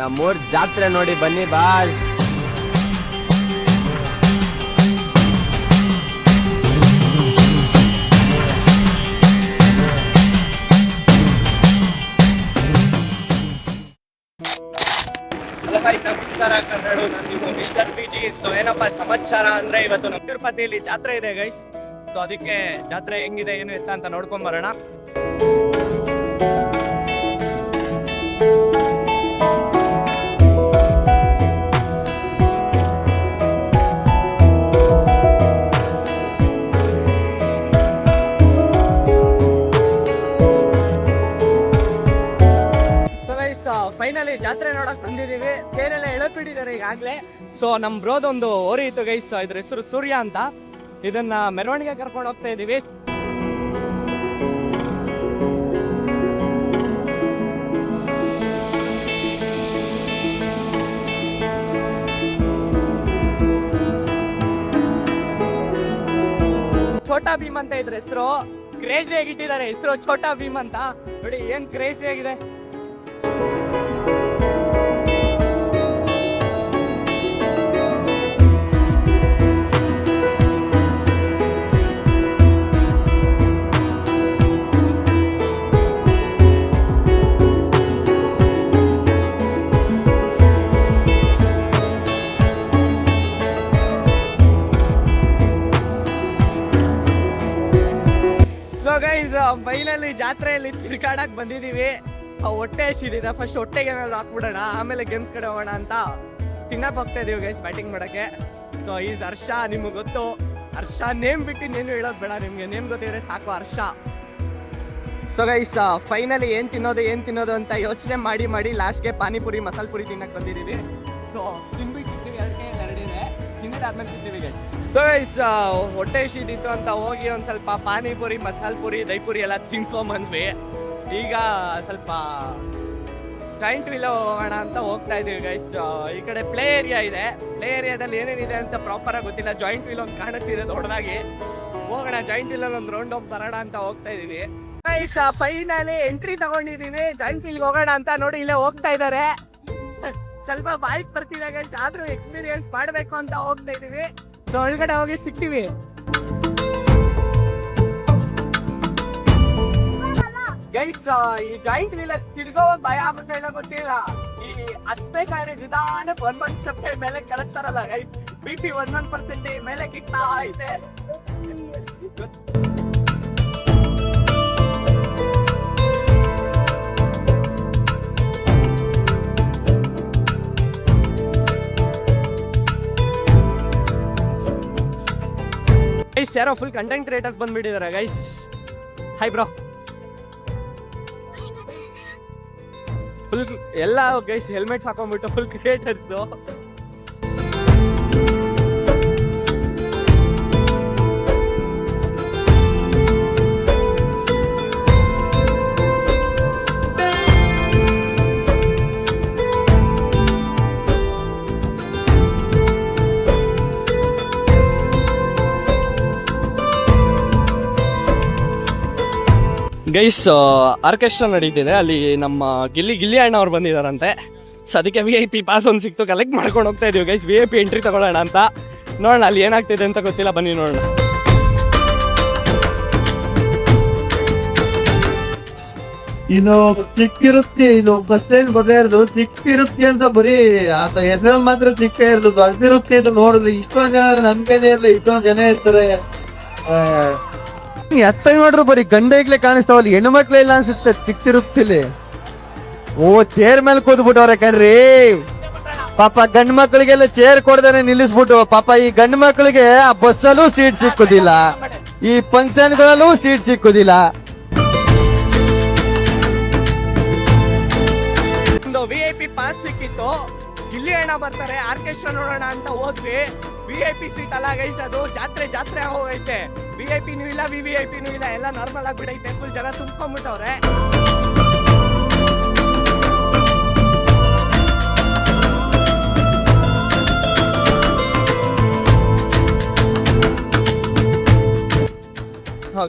ನಮ್ಮೂರ್ ಜಾತ್ರೆ ನೋಡಿ ಬನ್ನಿ ಬಾಸ್. ನಮಸ್ಕಾರ ಕನ್ನಡ, ನಾನು ಮಿಸ್ಟರ್ PG. ಸೊ ಏನಪ್ಪ ಸಮಾಚಾರ ಅಂದ್ರೆ ಇವತ್ತು ನಮ್ಮ ತಿರುಪತಿಯಲ್ಲಿ ಜಾತ್ರೆ ಇದೆ ಗೈಸ್. ಸೊ ಅದಕ್ಕೆ ಜಾತ್ರೆ ಹೆಂಗಿದೆ ಏನು ಎತ್ತ ಅಂತ ನೋಡ್ಕೊಂಡ್ ಬರೋಣ. ಫೈನಲಿ ಜಾತ್ರೆ ನೋಡಕ್ ಬಂದಿದೀವಿ. ತೇರೆಲ್ಲ ಎಳಪಿಟ್ಟಿದ್ದಾರೆ ಈಗಾಗ್ಲೇ. ಸೊ ನಮ್ ಬ್ರೋದೊಂದು ಓರಿ ಇತ್ತು ಗೈಸ್, ಇದ್ರ ಹೆಸರು ಸೂರ್ಯ ಅಂತ. ಇದನ್ನ ಮೆರವಣಿಗೆ ಕರ್ಕೊಂಡು ಹೋಗ್ತಾ ಇದೀವಿ. ಛೋಟಾ ಭೀಮ್ ಅಂತ ಇದ್ರ ಹೆಸರು. ಕ್ರೇಜಿ ಆಗಿಟ್ಟಿದ್ದಾರೆ ಹೆಸರು ಛೋಟಾ ಭೀಮ್ ಅಂತ. ನೋಡಿ ಏನ್ ಕ್ರೇಜಿ ಆಗಿದೆ. ಫೈನಲಿ ಜಾತ್ರೆಯಲ್ಲಿ ತಿರ್ಗಾಡಕ್ ಬಂದಿದೀವಿ. ಹೊಟ್ಟೆ ಹಸಿದಿದೆ. ಫಸ್ಟ್ ಹೊಟ್ಟೆಗೆ ಹಾಕ್ಬಿಡೋಣ, ಆಮೇಲೆ ಗೇಮ್ಸ್ ಕಡೆ ಹೋಗೋಣ ಅಂತ ತಿನ್ನಕ್ ಹೋಗ್ತಾ ಇದೀವಿ ಗೈಸ್, ಬ್ಯಾಟಿಂಗ್ ಮಾಡಕ್ಕೆ. ಸೊ ಈಸ್ ಹರ್ಷ, ನಿಮ್ಗೆ ಗೊತ್ತು ಹರ್ಷ. ನೇಮ್ ಬಿಟ್ಟು ನೇನು ಹೇಳೋದು ಬೇಡ, ನಿಮ್ಗೆ ನೇಮ್ ಗೊತ್ತಿದ್ರೆ ಸಾಕು, ಹರ್ಷ. ಸೊ ಗೈಸ್ ಫೈನಲಿ ಏನ್ ತಿನ್ನೋದು ಅಂತ ಯೋಚನೆ ಮಾಡಿ ಲಾಸ್ಟ್ಗೆ ಪಾನಿಪುರಿ ಮಸಾಲ ಪುರಿ ತಿನ್ನಕ್ ಬಂದಿದೀವಿ. ಸೊ ತಿನ್ಬಿಟ್ಟು ಸಿಗ್ತೀವಿ, ಎರಡಿದೆ ತಿಂದಿದ್ದಾದ್ಮೇಲೆ ಸಿಗ್ತೀವಿ ಗೈಸ್. ಸೊ ಗೈಸ್ ಹೊಟ್ಟೆ ಹಸಿದಿತ್ತು ಅಂತ ಹೋಗಿ ಒಂದ್ ಸ್ವಲ್ಪ ಪಾನಿಪುರಿ ಮಸಾಲ ಪುರಿ ದೈಪುರಿ ಎಲ್ಲ ತಿನ್ಕೊಂಬಂದ್ವಿ. ಈಗ ಸ್ವಲ್ಪ ಜಾಯಿಂಟ್ ವೀಲ್ ಹೋಗೋಣ ಅಂತ ಹೋಗ್ತಾ ಇದೀವಿ ಗೈಸ್. ಈ ಕಡೆ ಪ್ಲೇ ಏರಿಯಾ ಇದೆ. ಪ್ಲೇ ಏರಿಯಾದಲ್ಲಿ ಏನೇನಿದೆ ಅಂತ ಪ್ರಾಪರ್ ಆಗಿ ಗೊತ್ತಿಲ್ಲ. ಜಾಯಿಂಟ್ ವೀಲ್ ಒಂದು ಕಾಣಿಸ್ತಿದೆ ದೊಡ್ಡದಾಗಿ. ಹೋಗೋಣ ಜಾಯಿಂಟ್ ವೀಲ್ ಅಲ್ಲಿ ಒಂದು ರೌಂಡ್ ಹೋಗಿ ಬರೋಣ ಅಂತ ಹೋಗ್ತಾ ಇದೀವಿ ಗೈಸ್. ಫೈನಲಿ ಎಂಟ್ರಿ ತಗೊಂಡಿದೀವಿ ಜಾಯಿಂಟ್ ವೀಲ್ ಹೋಗೋಣ ಅಂತ. ನೋಡಿ ಇಲ್ಲೇ ಹೋಗ್ತಾ ಇದಾರೆ. ಸ್ವಲ್ಪ ಬೈಕ್ ಬರ್ತಿದೆ ಗೈಸ್, ಆದ್ರೂ ಎಕ್ಸ್ಪೀರಿಯನ್ಸ್ ಮಾಡ್ಬೇಕು ಅಂತ ಹೋಗ್ತಾ ಇದೀವಿ. ಸೊ ಒಳಗಡೆ ಹೋಗಿ ಸಿಗ್ತೀವಿ. ಗೈಸ್ ಈ ಜಾಯಿಂಟ್ ವೀಲ್ ತಿರ್ಗೋ ಭಯ ಆಗುತ್ತೆ ಇಲ್ಲ ಗೊತ್ತಿಲ್ಲ. ಈ ಹಚ್ಬೇಕಾದ್ರೆ ನಿಧಾನ 1 ಸ್ಟೆಪ್ ಮೇಲೆ ಕಳಿಸ್ತಾರಲ್ಲ ಗೈಸ್, BP 1% ಮೇಲೆ ಕಿಕ್ತಾ ಐತೆ. ಗೈಸ್ ಯಾರೋ ಫುಲ್ ಕಂಟೆಂಟ್ ಕ್ರಿಯೇಟರ್ಸ್ ಬಂದ್ಬಿಟ್ಟಿದ್ದಾರೆ ಗೈಸ್. Hi bro. ಫುಲ್ ಎಲ್ಲ ಗೈಸ್ ಹೆಲ್ಮೆಟ್ಸ್ ಹಾಕೊಂಡ್ಬಿಟ್ಟು ಫುಲ್ ಕ್ರಿಯೇಟರ್ಸ್ದು. ಗೈಸ್ ಆರ್ಕೆಸ್ಟ್ರಾ ನಡೀತಿದೆ ಅಲ್ಲಿ. ನಮ್ಮ ಗಿಲ್ಲಿ ಅಣ್ಣ ಅವ್ರು ಬಂದಿದಾರಂತೆ. ಸೊ ಅದಕ್ಕೆ VIP ಪಾಸ್ ಒಂದು ಸಿಕ್ತು, ಕಲೆಕ್ಟ್ ಮಾಡ್ಕೊಂಡು ಹೋಗ್ತಾ ಇದೀವಿ ಗೈಸ್. VIP ಎಂಟ್ರಿ ತಗೊಳ್ಳೋಣ ಅಂತ. ನೋಡೋಣ ಅಲ್ಲಿ ಏನಾಗ್ತಿದೆ ಅಂತ ಗೊತ್ತಿಲ್ಲ, ಬನ್ನಿ ನೋಡೋಣ. ಇನ್ನು ಚಿಕ್ಕಿರುತ್ತೆ, ಇದು ಗೊತ್ತೇನು ಬಗೆಯರ್ದು ಚಿಕ್ಕಿರುತ್ತೆ ಅಂತ ಬರೀ ಆತ ಹೆಸರಲ್ಲಿ ಮಾತ್ರ ಚಿಕ್ಕ ಇರೋದು. ದೊಡ್ಡದಿರುತ್ತೆ ಇದು ನೋಡಿದ್ರೆ ಇಷ್ಟೊಂದು ಜನ ನಮ್ಗೇನೆ ಇರಲಿ, ಇಷ್ಟೊಂದು ಜನ ಇರ್ತಾರೆ. ಎತ್ತ ನೋಡ್ರು ಬರೀ ಗಂಡೈಗ್ಲೆ ಕಾಣಿಸ್ತಾವಲ್ಲಿ, ಹೆಣ್ಣು ಮಕ್ಳು ಇಲ್ಲ ಅನ್ಸುತ್ತೆ ಚಿಕ್ಕಿರುತ್ತಿಲ್ಲಿ. ಓ ಚೇರ್ ಮೇಲೆ ಕೂತ್ಬಿಟ್ಟವ್ರೆ ಕಣ್ರಿ. ಪಾಪ ಗಂಡು ಮಕ್ಕಳಿಗೆಲ್ಲ ಚೇರ್ ಕೊಡ್ದೇನೆ ನಿಲ್ಲಿಸ್ಬಿಟ್ಟು, ಪಾಪ ಈ ಗಂಡು ಮಕ್ಕಳಿಗೆ ಆ ಬಸ್ಸಲ್ಲೂ ಸೀಟ್ ಸಿಕ್ಕುದಿಲ್ಲ, ಈ ಫಂಕ್ಷನ್ಗಳಲ್ಲೂ ಸೀಟ್ ಸಿಕ್ಕುದಿಲ್ಲ. ಒಂದು VIP ಪಾಸ್ ಸಿಕ್ಕಿತ್ತು. ಗಿಲ್ಲಿ ಅಣ್ಣ ಬರ್ತಾರೆ, ಆರ್ಕೆಸ್ಟ್ರಾ ನೋಡೋಣ ಅಂತ ಹೋದ್ವಿ. VIP ಸೀಟ್ ಅಲ್ಲ ಗೈಸ್, ಅದು ಜಾತ್ರೆ ಹೋಗೈತೆ. VIP ನೂ ಇಲ್ಲ, VVIP ನೂ ಇಲ್ಲ, ಎಲ್ಲ ನಾರ್ಮಲ್ ಆಗ್ಬಿಡೈತೆ. ಫುಲ್ ಜನ ತುಂಬ್ಕೊಂಡ್ಬಿಟ್ಟವ್ರೆ.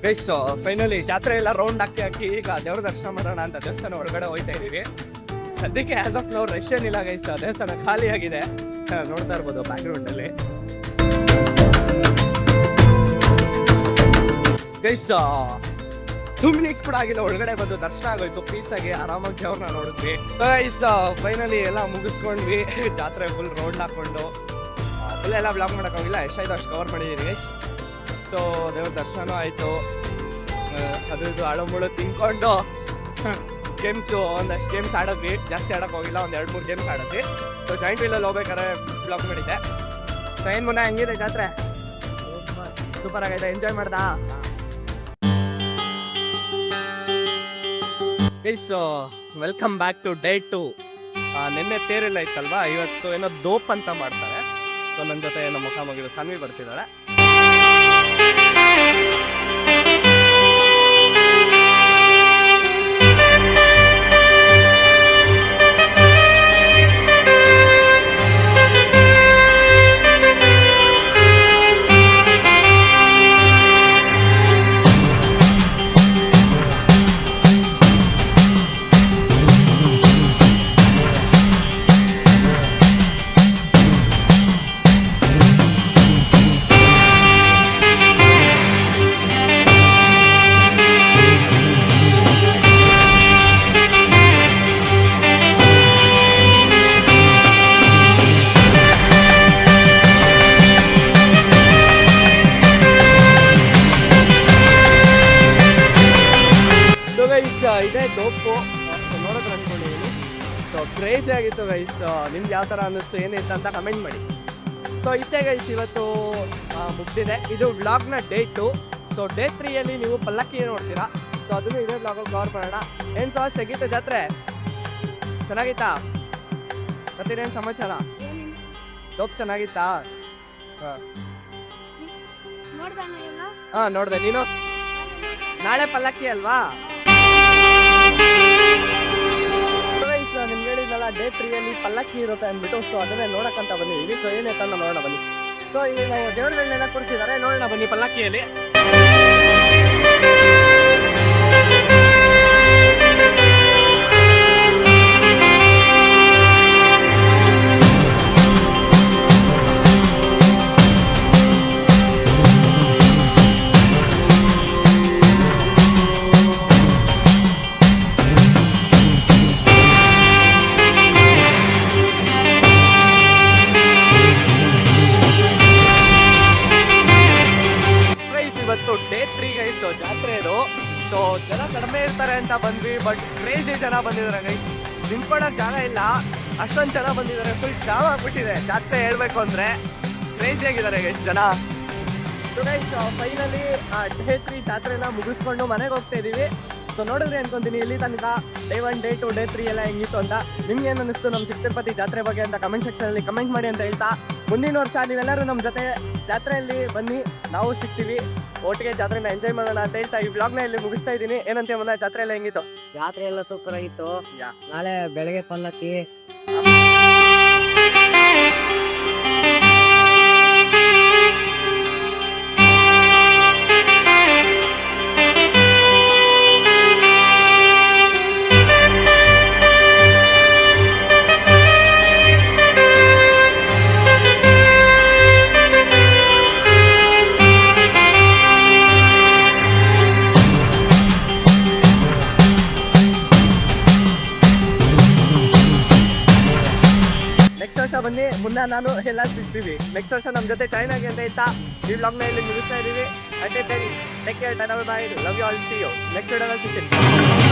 ಗೈಸ್ ಫೈನಲಿ ಜಾತ್ರೆ ಎಲ್ಲ ರೌಂಡ್ ಹಾಕಿ ಈಗ ದೇವ್ರ ದರ್ಶನ ಮಾಡೋಣ ಅಂತ ದೇವಸ್ಥಾನ ಒಳಗಡೆ ಹೋಗ್ತಾ ಇದೀವಿ. ಸದ್ಯಕ್ಕೆ ಆಸ್ ಆಫ್ ನೌ ರಶ್ ಏನಿಲ್ಲ ಗೈಸ್, ದೇವಸ್ಥಾನ ಖಾಲಿ ಆಗಿದೆ. ನೋಡ್ತಾ ಇರ್ಬೋದು ಬ್ಯಾಕ್ಗ್ರೌಂಡ್ ಅಲ್ಲಿ ಗೈಸ್. 2 ಮಿನಿಟ್ಸ್ ಕೂಡ ಆಗಿಲ್ಲ, ಒಳಗಡೆ ಬಂದು ದರ್ಶನ ಆಗೋಯ್ತು ಪೀಸ್ ಆಗಿ, ಆರಾಮಾಗಿ ಅವ್ರನ್ನ ನೋಡಿದ್ವಿ ಗೈಸ್. ಫೈನಲಿ ಎಲ್ಲ ಮುಗಿಸ್ಕೊಂಡ್ವಿ, ಜಾತ್ರೆ ಫುಲ್ ರೋಡ್ ಹಾಕೊಂಡು ಫುಲ್ ಎಲ್ಲ ಬ್ಲಾಗ್ ಮಾಡೋಕ್ಕಾಗಿಲ್ಲ, ಎಷ್ಟಾಯ್ತು ಅಷ್ಟು ಕವರ್ ಮಾಡಿದ್ದೀವಿ ಗೈಸ್. ಸೊ ದೇವ್ರ ದರ್ಶನ ಆಯಿತು, ಅದು ಇದು ಆಳು ಮುಳು ತಿನ್ಕೊಂಡು ಗೇಮ್ಸು ಒಂದಷ್ಟು ಗೇಮ್ಸ್ ಆಡಿದ್ವಿ, ಜಾಸ್ತಿ ಆಡೋಕೆ ಹೋಗಿಲ್ಲ, ಒಂದು 2-3 ಗೇಮ್ಸ್ ಆಡಿದ್ವಿ. ಸೊ ಜಾಯಿಂಟ್ ವೀಲಲ್ಲಿ ಹೋಗ್ಬೇಕಾದ್ರೆ ಬ್ಲಾಗ್ ಮಾಡಿದ್ದೆ. ಸೊ ಏನು ಮುನ್ನ ಹೆಂಗಿದೆ ಜಾತ್ರೆ? ಸೂಪರ್ ಆಗೈತೆ, ಎಂಜಾಯ್ ಮಾಡ್ದಾ guys? Welcome back to day 2. ನಿನ್ನೆ ತೇರೆಲ್ಲ ಇತ್ತಲ್ವಾ, ಇವತ್ತು ಏನೋ ದೋಪ್ ಅಂತ ಮಾಡ್ತಾರೆ. ಸೊ ನನ್ನ ಜೊತೆ ಏನೋ ಮುಖಾಮುಖಿರು ಸಾನ್ವಿ ಬರ್ತಿದ್ದಾಳೆ. ಇದೇ ದೋಪು ನೋಡೋದು ಅಂದ್ಕೊಂಡಿದ್ದೀನಿ. ಸೊ ಕ್ರೇಜಿ ಆಗಿತ್ತು ಗೈಸ್. ನಿಮ್ಗೆ ಯಾವ ಥರ ಅನ್ನಿಸ್ತು, ಏನಿತ್ತು ಅಂತ ಕಮೆಂಟ್ ಮಾಡಿ. ಸೊ ಇಷ್ಟೇ ಗೈಸ್, ಇವತ್ತು ಮುಗ್ದಿದೆ. ಇದು ವ್ಲಾಗ್ನ ಡೇ 2. ಸೊ ಡೇ 3ಯಲ್ಲಿ ನೀವು ಪಲ್ಲಕ್ಕಿ ನೋಡ್ತೀರಾ. ಸೊ ಅದನ್ನು ಇದೇ ವ್ಲಾಗಲ್ಲಿ ಕವರ್ ಮಾಡೋಣ. ಏನು ಸಹ ಹೇಗಿತ್ತು ಜಾತ್ರೆ? ಚೆನ್ನಾಗಿತ್ತಾ? ಮತ್ತೇನೇನು ಸಮಾಚಾರ? ದೋಪ್ ಚೆನ್ನಾಗಿತ್ತಾ? ಹಾಂ ನೋಡಿದೆ. ನೀನು ನಾಳೆ ಪಲ್ಲಕ್ಕಿ ಅಲ್ವಾ? ನಿಮ್ಗೆ ಹೇಳಿದ್ನಲ್ಲ ಡೇ 3ಯಲ್ಲಿ ಪಲ್ಲಕ್ಕಿ ಇರುತ್ತೆ ಅಂದ್ಬಿಟ್ಟು. ಸೊ ಅದನ್ನೇ ನೋಡಕ್ಕಂತ ಬಂದಿದ್ದೀವಿ. ಸೊ ಏನೈತೆ ಅಂತ ನೋಡೋಣ ಬನ್ನಿ. ಸೊ ಈಗ ನಾವು ದೇವರುಗಳನ್ನೆಲ್ಲ ಕೊಡಿಸಿದ್ದಾರೆ, ನೋಡೋಣ ಬನ್ನಿ ಪಲ್ಲಕ್ಕಿಯಲ್ಲಿ. ಡೇ 3 ಗೈಸ್ ಜಾತ್ರೆ ಇದು. ಸೊ ಜನ ಕಡಿಮೆ ಇರ್ತಾರೆ ಅಂತ ಬಂದ್ವಿ, ಬಟ್ ಕ್ರೇಜಿ ಜನ ಬಂದಿದ್ದಾರೆ ಗೈಸ್. ನಿಂತ್ಕೊಳ್ಳೋಕೆ ಜಾಗ ಇಲ್ಲ, ಅಷ್ಟೊಂದು ಜನ ಬಂದಿದ್ದಾರೆ. ಫುಲ್ ಜಾಮ್ ಆಗ್ಬಿಟ್ಟಿದೆ ಜಾತ್ರೆ. ಹೇಳ್ಬೇಕು ಅಂದರೆ ಕ್ರೇಜಿ ಆಗಿದ್ದಾರೆ ಗೈಸ್ ಜನ. ಸೊ ಗೈಸ್ ಫೈನಲಿ ಡೇ 3 ಜಾತ್ರೆನ ಮುಗಿಸ್ಕೊಂಡು ಮನೆಗೆ ಹೋಗ್ತಾ ಇದ್ದೀವಿ. ಸೊ ನೋಡಿದ್ರೆ ಅನ್ಕೊಂತೀನಿ ಇಲ್ಲಿ ತನಕ ಡೇ 1, ಡೇ 2, ಡೇ 3 ಎಲ್ಲ ಹೆಂಗಿತ್ತು ಅಂತ. ನಿಮ್ಗೆ ಏನು ಅನ್ನಿಸ್ತು ನಮ್ಮ ಚಿಕ್ಕ ತಿರುಪತಿ ಜಾತ್ರೆ ಬಗ್ಗೆ ಅಂತ ಕಮೆಂಟ್ ಸೆಕ್ಷನಲ್ಲಿ ಕಮೆಂಟ್ ಮಾಡಿ ಅಂತ ಹೇಳ್ತಾ, ಮುಂದಿನ ವರ್ಷ ನೀವೆಲ್ಲರೂ ನಮ್ಮ ಜೊತೆ ಜಾತ್ರೆಯಲ್ಲಿ ಬನ್ನಿ, ನಾವು ಸಿಗ್ತೀವಿ, ಒಟ್ಟಿಗೆ ಜಾತ್ರೆನ ಎಂಜಾಯ್ ಮಾಡೋಣ ಅಂತ ಹೇಳ್ತಾ ಈ ಬ್ಲಾಗ್ನ ಇಲ್ಲಿ ಮುಗಿಸ್ತಾ ಇದ್ದೀನಿ. ಏನಂತ ಮೊನ್ನೆ ಜಾತ್ರೆ ಎಲ್ಲ ಹೆಂಗಿತ್ತು? ಜಾತ್ರೆ ಎಲ್ಲ ಸೂಪರ್ ಆಗಿತ್ತು. ನಾಳೆ ಬೆಳಗ್ಗೆ ಪಲ್ಲಕ್ಕಿ. ನೆಕ್ಸ್ಟ್ ವರ್ಷ ಬನ್ನಿ, ಮುನ್ನ ನಾನು ಎಲ್ಲ ಸಿಗ್ತೀವಿ. ನೆಕ್ಸ್ಟ್ ವರ್ಷ ನಮ್ಮ ಜೊತೆ ಚೈನಾಗೆ ಅಂತ ಇತ್ತಾ ಈ ವ್ಲಾಗ್ನ ಇಲ್ಲಿ ಮುಗಿಸ್ತಾ ಇದ್ದೀವಿ. Take care, bye, love you all, see you next ವಿಡಿಯೋದಲ್ಲಿ ಸಿಗ್ತೀನಿ.